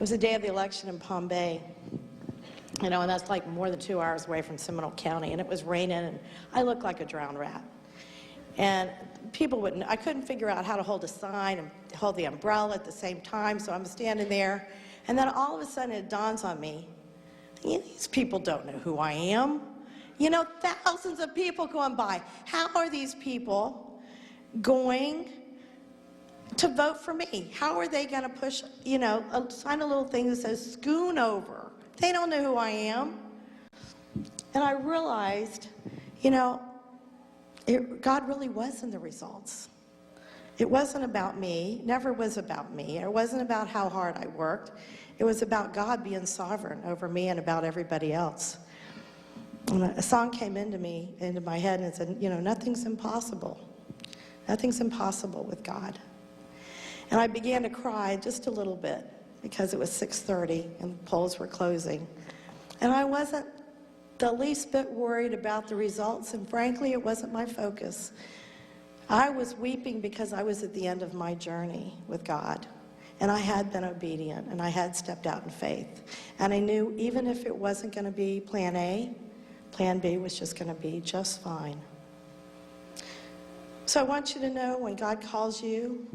was the day of the election in Palm Bay, and that's like more than 2 hours away from Seminole County, and it was raining, and I looked like a drowned rat. And I couldn't figure out how to hold a sign and hold the umbrella at the same time, so I'm standing there, and then all of a sudden it dawns on me, these people don't know who I am. Thousands of people going by. How are these people going to vote for me? How are they going to push, sign a little thing that says Schoonover? They don't know who I am. And I realized, God really was in the results. It wasn't about me, never was about me. It wasn't about how hard I worked. It was about God being sovereign over me and about everybody else. And a song came into my head, and it said, nothing's impossible. Nothing's impossible with God. And I began to cry just a little bit because it was 6:30 and the polls were closing. And I wasn't the least bit worried about the results, and frankly, it wasn't my focus. I was weeping because I was at the end of my journey with God, and I had been obedient, and I had stepped out in faith. And I knew even if it wasn't going to be plan A, plan B was just going to be just fine. So I want you to know, when God calls you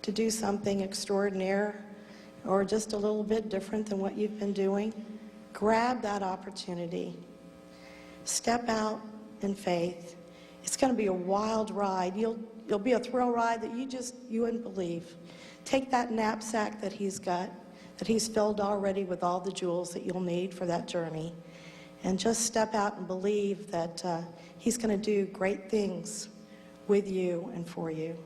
to do something extraordinary or just a little bit different than what you've been doing, grab that opportunity. Step out in faith. It's going to be a wild ride. You'll be a thrill ride that you wouldn't believe. Take that knapsack that He's got, that He's filled already with all the jewels that you'll need for that journey, and just step out and believe that He's going to do great things with you and for you.